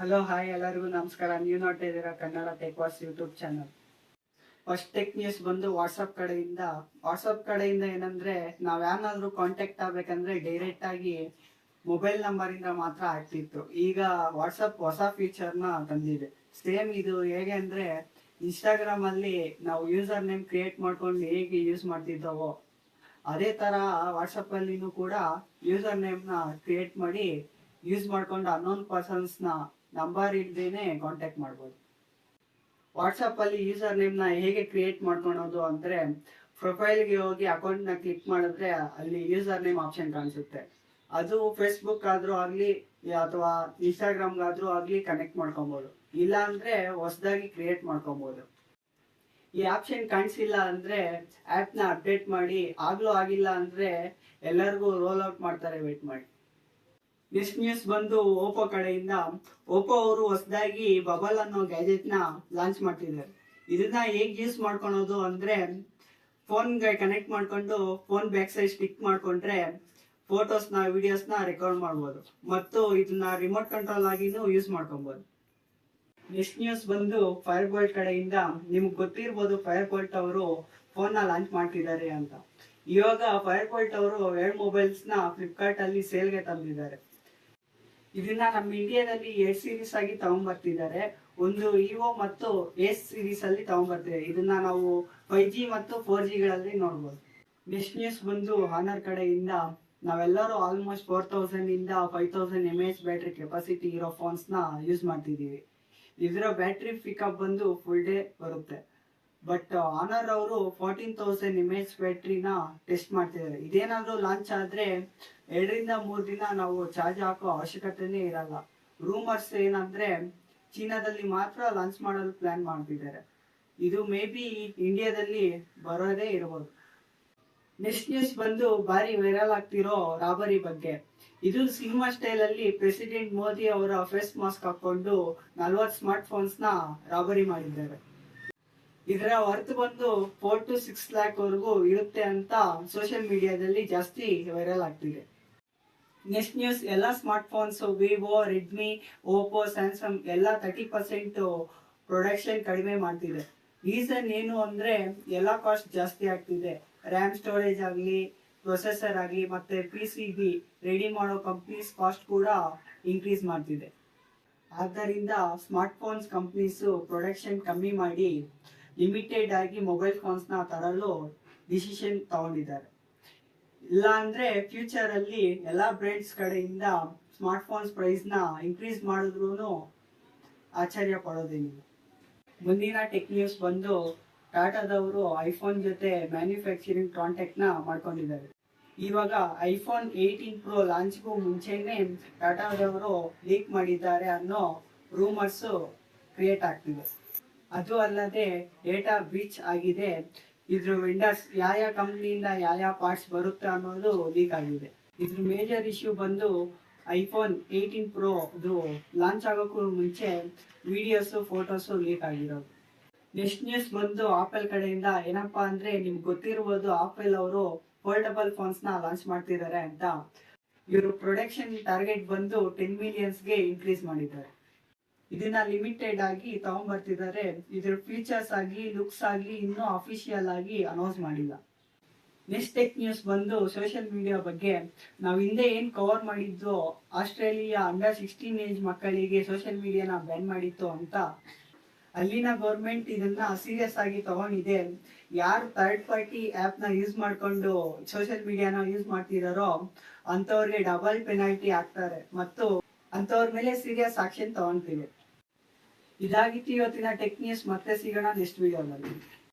Hello hi ಎಲ್ಲರಿಗೂ ನಮಸ್ಕಾರ. ನೀವು ನೋಡ್ತಾ ಇದ್ದೀರಾ Kannada tech was YouTube channel. First tech news ಬಂದು ವಾಟ್ಸಪ್ ಕಡೆಯಿಂದ ಏನಂದ್ರೆ ನಾವ್ ಯಾರನ್ನಾದ್ರೂ ಕಾಂಟ್ಯಾಕ್ಟ್ ಆಗ್ಬೇಕಂದ್ರೆ ಡೈರೆಕ್ಟ್ ಆಗಿ ಮೊಬೈಲ್ ನಂಬರ್ ಇಂದ ಮಾತ್ರ ಆಗ್ತಿತ್ತು. ಈಗ ವಾಟ್ಸಪ್ ಹೊಸ ಫೀಚರ್ ನ ತಂದಿದೆ. ಸೇಮ್ ಇದು ಹೇಗೆ ಅಂದ್ರೆ ಇನ್ಸ್ಟಾಗ್ರಾಮ್ ಅಲ್ಲಿ ನಾವು ಯೂಸರ್ ನೇಮ್ ಕ್ರಿಯೇಟ್ ಮಾಡ್ಕೊಂಡು ಹೇಗೆ ಯೂಸ್ ಮಾಡ್ತಿದ್ದವೋ ಅದೇ ತರ ವಾಟ್ಸಪ್ ಅಲ್ಲಿನೂ ಕೂಡ ಯೂಸರ್ ನೇಮ್ ನ ಕ್ರಿಯೇಟ್ ಮಾಡಿ ಯೂಸ್ ಮಾಡ್ಕೊಂಡು ಅನ್ನೋನ್ ಪರ್ಸನ್ಸ್ ನ ನಂಬರ್ ಇಲ್ದೇನೆ ಕಾಂಟ್ಯಾಕ್ಟ್ ಮಾಡ್ಬೋದು. ವಾಟ್ಸಪ್ ಅಲ್ಲಿ ಯೂಸರ್ ನೇಮ್ ನ ಹೇಗೆ ಕ್ರಿಯೇಟ್ ಮಾಡ್ಕೊಳೋದು ಅಂದ್ರೆ ಪ್ರೊಫೈಲ್ ಗೆ ಹೋಗಿ ಅಕೌಂಟ್ ನ ಕ್ಲಿಕ್ ಮಾಡಿದ್ರೆ ಅಲ್ಲಿ ಯೂಸರ್ ನೇಮ್ ಆಪ್ಷನ್ ಕಾಣಿಸುತ್ತೆ. ಅದು ಫೇಸ್ಬುಕ್ ಆದ್ರೂ ಆಗ್ಲಿ ಅಥವಾ ಇನ್ಸ್ಟಾಗ್ರಾಮ್ ಆದ್ರೂ ಆಗ್ಲಿ ಕನೆಕ್ಟ್ ಮಾಡ್ಕೊಬಹುದು. ಇಲ್ಲ ಅಂದ್ರೆ ಹೊಸದಾಗಿ ಕ್ರಿಯೇಟ್ ಮಾಡ್ಕೊಬಹುದು. ಈ ಆಪ್ಷನ್ ಕಾಣಿಸಿಲ್ಲ ಅಂದ್ರೆ ಆಪ್ ನ ಅಪ್ಡೇಟ್ ಮಾಡಿ, ಆಗ್ಲೂ ಆಗಿಲ್ಲ ಅಂದ್ರೆ ಎಲ್ಲರಿಗೂ ರೋಲ್ ಔಟ್ ಮಾಡ್ತಾರೆ, ವೇಟ್ ಮಾಡಿ. ನೆಕ್ಸ್ಟ್ ನ್ಯೂಸ್ ಬಂದು ಓಪೋ ಕಡೆಯಿಂದ. ಓಪೋ ಅವರು ಹೊಸದಾಗಿ ಬಬಲ್ ಅನ್ನೋ ಗ್ಯಾಜೆಟ್ ನ ಲಾಂಚ್ ಮಾಡ್ತಿದ್ದಾರೆ. ಇದನ್ನ ಹೇಗ್ ಯೂಸ್ ಮಾಡ್ಕೊಳೋದು ಅಂದ್ರೆ ಫೋನ್ಗೆ ಕನೆಕ್ಟ್ ಮಾಡ್ಕೊಂಡು ಫೋನ್ ಬ್ಯಾಕ್ ಸೈಡ್ ಸ್ಟಿಕ್ ಮಾಡ್ಕೊಂಡ್ರೆ ಫೋಟೋಸ್ ನ ವಿಡಿಯೋಸ್ ನ ರೆಕಾರ್ಡ್ ಮಾಡ್ಬೋದು ಮತ್ತು ಇದನ್ನ ರಿಮೋಟ್ ಕಂಟ್ರೋಲ್ ಆಗಿನೂ ಯೂಸ್ ಮಾಡ್ಕೊಬಹುದು. ನೆಕ್ಸ್ಟ್ ನ್ಯೂಸ್ ಬಂದು ಫೈರ್ ಬೋಲ್ಟ್ ಕಡೆಯಿಂದ. ನಿಮ್ಗೆ ಗೊತ್ತಿರ್ಬೋದು ಫೈರ್ ಬೋಲ್ಟ್ ಅವರು ಫೋನ್ ನ ಲಾಂಚ್ ಮಾಡ್ತಿದ್ದಾರೆ ಅಂತ. ಇವಾಗ ಫೈರ್ ಬೋಲ್ಟ್ ಅವರು 2 ಮೊಬೈಲ್ಸ್ ನ ಫ್ಲಿಪ್ಕಾರ್ಟ್ ಅಲ್ಲಿ ಸೇಲ್ಗೆ ತಂದಿದ್ದಾರೆ. ಇದನ್ನ ನಮ್ಮ ಇಂಡಿಯಾದಲ್ಲಿ 2 ಸೀರೀಸ್ ಆಗಿ ತಗೊಂಡ್ಬರ್ತಿದ್ದಾರೆ. ಒಂದು ಇಒ ಮತ್ತು ಎಸ್ ಸೀರೀಸ್ ಅಲ್ಲಿ ತಗೊಂಡ್ಬರ್ತಿದ್ದಾರೆ. ಇದನ್ನ ನಾವು 5G ಮತ್ತು 4G ಗಳಲ್ಲಿ ನೋಡ್ಬೋದು. ನೆಕ್ಸ್ಟ್ ನ್ಯೂಸ್ ಬಂದು ಹಾನರ್ ಕಡೆಯಿಂದ. ನಾವೆಲ್ಲರೂ ಆಲ್ಮೋಸ್ಟ್ 4000 ಇಂದ 5000 mAh ಬ್ಯಾಟ್ರಿ ಕೆಪಾಸಿಟಿ ಇರೋ ಫೋನ್ಸ್ ನ ಯೂಸ್ ಮಾಡ್ತಿದೀವಿ. ಇದರ ಬ್ಯಾಟ್ರಿ ಪಿಕಪ್ ಬಂದು ಫುಲ್ ಡೇ ಬರುತ್ತೆ. ಬಟ್ ಆನರ್ ಅವರು 14000 mAh ಬ್ಯಾಟ್ರಿನ ಟೆಸ್ಟ್ ಮಾಡ್ತಿದ್ದಾರೆ. ಇದೇನಾದ್ರೂ ಲಾಂಚ್ ಆದ್ರೆ 2 ರಿಂದ 3 ದಿನ ನಾವು ಚಾರ್ಜ್ ಹಾಕೋ ಅವಶ್ಯಕತೆನೇ ಇರಲ್ಲ. ರೂಮರ್ಸ್ ಏನಂದ್ರೆ ಚೀನಾದಲ್ಲಿ ಮಾತ್ರ ಲಾಂಚ್ ಮಾಡಲು ಪ್ಲಾನ್ ಮಾಡ್ತಿದ್ದಾರೆ. ಇದು ಮೇ ಬಿ ಇಂಡಿಯಾದಲ್ಲಿ ಬರೋದೇ ಇರಬಹುದು. ನೆಕ್ಸ್ಟ್ ನ್ಯೂಸ್ ಬಂದು ಬಾರಿ ವೈರಲ್ ಆಗ್ತಿರೋ ರಾಬರಿ ಬಗ್ಗೆ. ಇದು ಸಿನಿಮಾ ಸ್ಟೈಲ್ ಅಲ್ಲಿ ಪ್ರೆಸಿಡೆಂಟ್ ಮೋದಿ ಅವರ ಫೇಸ್ ಮಾಸ್ಕ್ ಹಾಕೊಂಡು 40 ಸ್ಮಾರ್ಟ್ ಫೋನ್ಸ್ ನ ರಾಬರಿ ಮಾಡಿದ್ದಾರೆ. ಇದರ ವರ್ತ್ ಬಂದು 4 to 6 ಲ್ಯಾಕ್ ವರೆಗೂ ಇರುತ್ತೆ ಅಂತ ಸೋಷಿಯಲ್ ಮೀಡಿಯಾದಲ್ಲಿ ಜಾಸ್ತಿ ವೈರಲ್ ಆಗ್ತಿದೆ. ನೆಕ್ಸ್ಟ್ ನ್ಯೂಸ್, ಎಲ್ಲ smart phones Vivo, Redmi, Oppo, Samsung ಎಲ್ಲ 30% ಪ್ರೊಡಕ್ಷನ್ ಕಡಿಮೆ ಮಾಡ್ತಿದೆ. ರೀಸನ್ ಏನು ಅಂದ್ರೆ ಎಲ್ಲ ಕಾಸ್ಟ್ ಜಾಸ್ತಿ ಆಗ್ತಿದೆ. ರ್ಯಾಮ್ ಸ್ಟೋರೇಜ್ ಆಗಲಿ, ಪ್ರೊಸೆಸರ್ ಆಗಲಿ ಮತ್ತೆ PCB ರೆಡಿ ಮಾಡೋ ಕಂಪ್ನೀಸ್ ಕಾಸ್ಟ್ ಕೂಡ ಇನ್ಕ್ರೀಸ್ ಮಾಡ್ತಿದೆ. ಆದ್ದರಿಂದ ಸ್ಮಾರ್ಟ್ ಫೋನ್ಸ್ ಕಂಪ್ನೀಸ್ ಪ್ರೊಡಕ್ಷನ್ ಕಮ್ಮಿ ಮಾಡಿ ಲಿಮಿಟೆಡ್ ಆಗಿ ಮೊಬೈಲ್ ಫೋನ್ಸ್ ನ ತರಲು ಡಿಸಿಷನ್ ತಗೊಂಡಿದ್ದಾರೆ. ಇಲ್ಲ ಅಂದ್ರೆ ಫ್ಯೂಚರ್ ಅಲ್ಲಿ ಎಲ್ಲಾ ಬ್ರ್ಯಾಂಡ್ಸ್ ಕಡೆಯಿಂದ ಸ್ಮಾರ್ಟ್ ಫೋನ್ಸ್ ಪ್ರೈಸ್ ನ ಇನ್ಕ್ರೀಸ್ ಮಾಡಿದ್ರು ಆಶ್ಚರ್ಯ ಪಡೋದೇನಿಲ್ಲ. ಮುಂದಿನ ಟೆಕ್ ನ್ಯೂಸ್ ಬಂದು ಟಾಟಾದವರು ಐಫೋನ್ ಜೊತೆ ಮ್ಯಾನುಫ್ಯಾಕ್ಚರಿಂಗ್ ಕಾಂಟ್ಯಾಕ್ಟ್ ನ ಮಾಡ್ಕೊಂಡಿದ್ದಾರೆ. ಇವಾಗ ಐಫೋನ್ 18 Pro ಲಾಂಚ್ಗೂ ಮುಂಚೆನೆ ಟಾಟಾದವರು ಲೀಕ್ ಮಾಡಿದ್ದಾರೆ ಅನ್ನೋ ರೂಮರ್ಸ್ ಕ್ರಿಯೇಟ್ ಆಗ್ತಿದೆ. ಅದು ಅಲ್ಲದೆ ಡೇಟಾ ಬ್ರೀಚ್ ಆಗಿದೆ. ಇದ್ರ ವೆಂಡರ್ಸ್ ಯಾವ ಕಂಪ್ನಿಯಿಂದ ಯಾವ ಪಾರ್ಟ್ಸ್ ಬರುತ್ತೆ ಅನ್ನೋದು ಲೀಕ್ ಆಗಿದೆ. ಇದ್ರ ಮೇಜರ್ ಇಶ್ಯೂ ಬಂದು ಐಫೋನ್ 18 Pro ಲಾಂಚ್ ಆಗೋಕ್ಕೂ ಮುಂಚೆ ವಿಡಿಯೋಸ್ ಫೋಟೋಸ್ ಲೀಕ್ ಆಗಿರೋದು. ನೆಕ್ಸ್ಟ್ ನ್ಯೂಸ್ ಬಂದು ಆಪಲ್ ಕಡೆಯಿಂದ. ಏನಪ್ಪಾ ಅಂದ್ರೆ ನಿಮ್ಗೆ ಗೊತ್ತಿರ್ಬೋದು ಆಪಲ್ ಅವರು ಫೋಲ್ಡಬಲ್ ಫೋನ್ಸ್ ನ ಲಾಂಚ್ ಮಾಡ್ತಿದ್ದಾರೆ ಅಂತ. ಇವರು ಪ್ರೊಡಕ್ಷನ್ ಟಾರ್ಗೆಟ್ ಬಂದು 10 ಮಿಲಿಯನ್ಸ್ಗೆ ಇನ್ಕ್ರೀಸ್ ಮಾಡಿದ್ದಾರೆ. ಇದನ್ನ ಲಿಮಿಟೆಡ್ ಆಗಿ ತಗೊಂಡ್ಬರ್ತಿದ್ದಾರೆ. ಇದ್ರ ಫೀಚರ್ಸ್ ಆಗಿ ಲುಕ್ಸ್ ಆಗಿ ಇನ್ನೂ ಅಫಿಷಿಯಲ್ ಆಗಿ ಅನೌನ್ಸ್ ಮಾಡಿಲ್ಲ. ನೆಕ್ಸ್ಟ್ ಟೆಕ್ ನ್ಯೂಸ್ ಬಂದು ಸೋಷಿಯಲ್ ಮೀಡಿಯಾ ಬಗ್ಗೆ. ನಾವು ಹಿಂದೆ ಏನ್ ಕವರ್ ಮಾಡಿದ್ದು ಆಸ್ಟ್ರೇಲಿಯಾ ಅಂಡರ್ 16 ಏಜ್ ಮಕ್ಕಳಿಗೆ ಸೋಷಿಯಲ್ ಮೀಡಿಯಾನ ಬ್ಯಾನ್ ಮಾಡಿತ್ತು ಅಂತ. ಅಲ್ಲಿನ ಗೌರ್ಮೆಂಟ್ ಇದನ್ನ ಸೀರಿಯಸ್ ಆಗಿ ತಗೊಂಡಿದೆ. ಯಾರು ಥರ್ಡ್ ಪಾರ್ಟಿ ಆಪ್ ನ ಯೂಸ್ ಮಾಡ್ಕೊಂಡು ಸೋಷಿಯಲ್ ಮೀಡಿಯಾನ ಯೂಸ್ ಮಾಡ್ತಿದಾರೋ ಅಂತವ್ರಿಗೆ ಡಬಲ್ ಪೆನಾಲ್ಟಿ ಹಾಕ್ತಾರೆ ಮತ್ತು ಅಂತವ್ರ ಮೇಲೆ ಸೀರಿಯಸ್ ಆಕ್ಷನ್ ತಗೊಂತೀವಿ. ಇದಾಗಿತ್ತು ಇವತ್ತಿನ ಟೆಕ್ ನ್ಯೂಸ್. ಮತ್ತೆ ಸಿಗೋಣ ನೆಕ್ಸ್ಟ್ ವಿಡಿಯೋದಲ್ಲಿ.